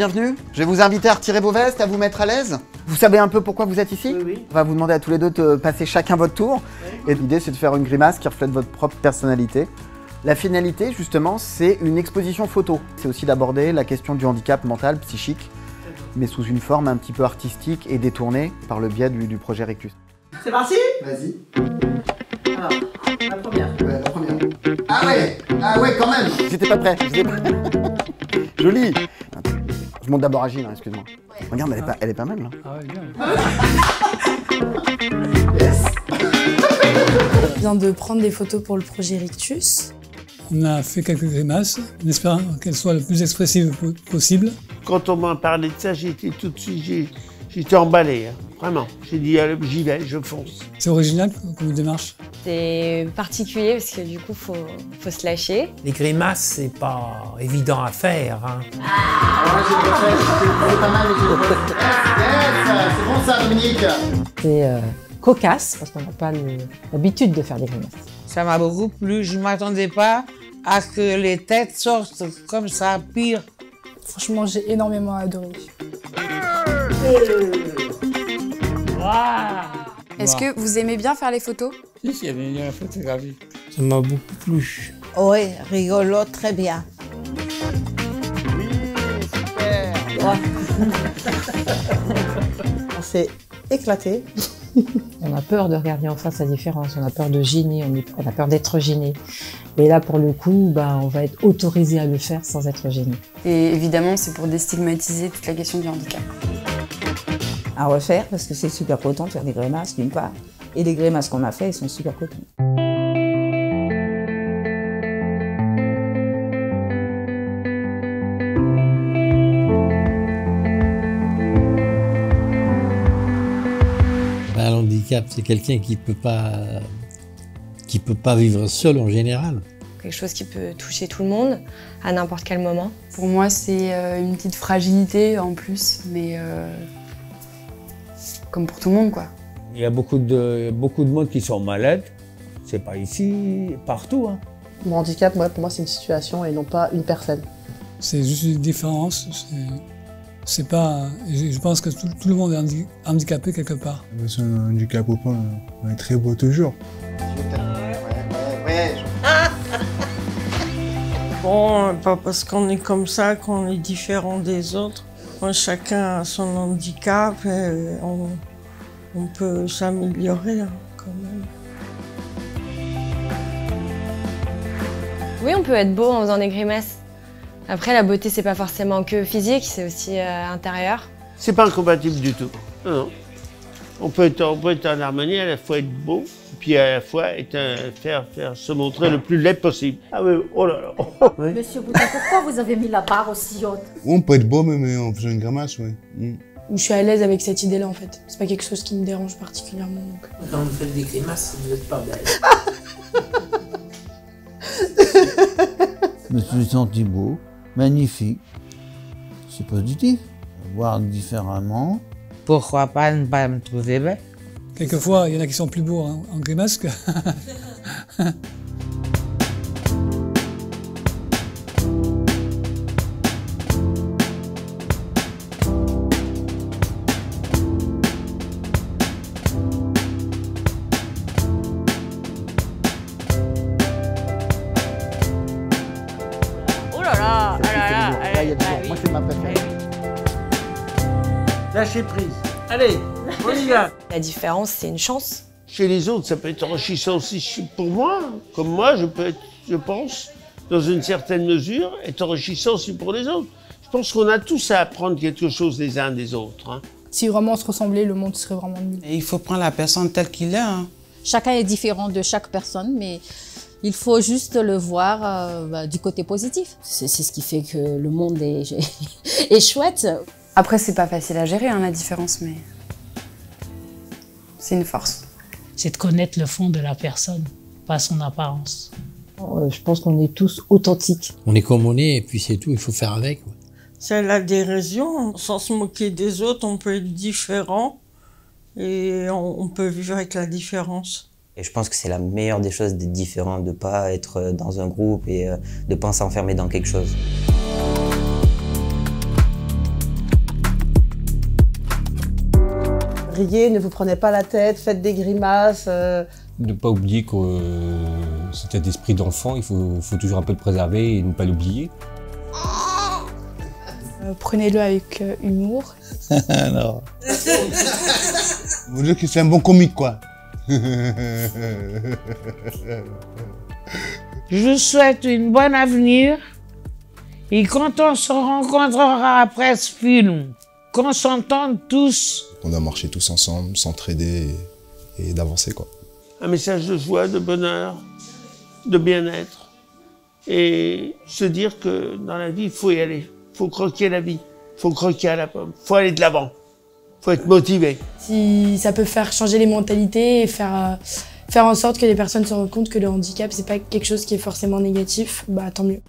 bienvenue. Je vais vous inviter à retirer vos vestes, à vous mettre à l'aise. Vous savez un peu pourquoi vous êtes ici? Oui. On va vous demander à tous les deux de passer chacun votre tour. Oui. Et l'idée, c'est de faire une grimace qui reflète votre propre personnalité. La finalité, justement, c'est une exposition photo. C'est aussi d'aborder la question du handicap mental, psychique, mais sous une forme un petit peu artistique et détournée par le biais du projet Rictus. C'est parti? Vas-y. Alors, la première. Ouais, la première. Ah ouais, quand même. J'étais pas prêt. Joli. Je monte d'abord à Gilles, excuse-moi. Ouais. Regarde, elle est pas mal, là. Ah ouais, bien. Yes. Je viens de prendre des photos pour le projet Rictus. On a fait quelques grimaces, en espérant qu'elles soient le plus expressives possible. Quand on m'a parlé de ça, j'étais tout de suite, j'étais emballé, hein, vraiment. J'ai dit, allez, j'y vais, je fonce. C'est original comme démarche. C'est particulier parce que du coup, faut se lâcher. Les grimaces, c'est pas évident à faire. Hein. Ah, j'ai bien fait, c'est pas mal. Yes, c'est bon ça, Dominique. C'est cocasse parce qu'on n'a pas l'habitude de faire des grimaces. Ça m'a beaucoup plu. Je ne m'attendais pas à ce que les têtes sortent comme ça, pire. Franchement, j'ai énormément adoré. Est-ce que vous aimez bien faire les photos? Si, j'aime bien la photographie. Ça m'a beaucoup plu. Oui, rigolo, très bien. Oui, super. Ouais. On s'est éclaté. On a peur de regarder en face la différence, on a peur de gêner, on a peur d'être gêné. Et là, pour le coup, on va être autorisé à le faire sans être gêné. Et évidemment, c'est pour déstigmatiser toute la question du handicap. À refaire, parce que c'est super coton de faire des grimaces, d'une part. Et les grimaces qu'on a fait, elles sont super coton. Un handicap, c'est quelqu'un qui peut pas vivre seul en général. Quelque chose qui peut toucher tout le monde à n'importe quel moment. Pour moi, c'est une petite fragilité en plus, mais comme pour tout le monde, quoi. Il y a beaucoup de monde qui sont malades. C'est pas ici, partout. Hein. Mon handicap, pour moi, c'est une situation et non pas une personne. C'est juste une différence. C'est pas. Je pense que tout le monde est handicapé quelque part. C'est un handicap ou pas, on est très beau toujours. Ouais. Bon, pas parce qu'on est comme ça qu'on est différent des autres. Chacun a son handicap et on peut s'améliorer hein, quand même. Oui, on peut être beau en faisant des grimaces. Après, la beauté, c'est pas forcément que physique, c'est aussi intérieur. C'est pas incompatible du tout. Non. On peut être en harmonie, à la fois être beau, puis à la fois faire se montrer le plus laid possible. Ah oui, oh là là. Oui. Monsieur Boutin, pourquoi vous avez mis la barre aussi haute? On peut être beau, mais en faisant une grimace, oui. Je suis à l'aise avec cette idée-là, en fait. C'est pas quelque chose qui me dérange particulièrement. Donc. Quand vous faites des grimaces, vous n'êtes pas belle. Je me suis senti beau, magnifique. C'est positif. Voir différemment. Pourquoi pas ne pas me trouver belle? Quelquefois, il y en a qui sont plus beaux en grimace que... Oh là là, Moi, c'est ma préférée. Lâchez prise. Allez, on y va. La différence, c'est une chance. Chez les autres, ça peut être enrichissant aussi pour moi. Comme moi, je peux être, je pense, dans une certaine mesure, être enrichissant aussi pour les autres. Je pense qu'on a tous à apprendre quelque chose les uns des autres. Hein. Si vraiment on se ressemblait, le monde serait vraiment mieux. Et il faut prendre la personne telle qu'il est. Hein. Chacun est différent de chaque personne, mais il faut juste le voir du côté positif. C'est ce qui fait que le monde est chouette. Après, c'est pas facile à gérer, hein, la différence, mais c'est une force. C'est de connaître le fond de la personne, pas son apparence. Je pense qu'on est tous authentiques. On est comme on est et puis c'est tout, il faut faire avec. C'est la dérision, sans se moquer des autres, on peut être différent et on peut vivre avec la différence. Et je pense que c'est la meilleure des choses d'être différent, de ne pas être dans un groupe et de ne pas s'enfermer dans quelque chose. Riez, ne vous prenez pas la tête, faites des grimaces. Ne pas oublier que cet état d'esprit d'enfant, il faut toujours un peu le préserver et ne pas l'oublier. Prenez-le avec humour. Non. Vous dire que c'est un bon comique, quoi. Je vous souhaite une bonne avenir. Et quand on se rencontrera après ce film, qu'on s'entende tous. On doit marcher tous ensemble, s'entraider et d'avancer, quoi. Un message de joie, de bonheur, de bien-être. Et se dire que dans la vie, il faut y aller. Il faut croquer la vie. Il faut croquer à la pomme. Il faut aller de l'avant. Il faut être motivé. Si ça peut faire changer les mentalités et faire en sorte que les personnes se rendent compte que le handicap, c'est pas quelque chose qui est forcément négatif, bah tant mieux.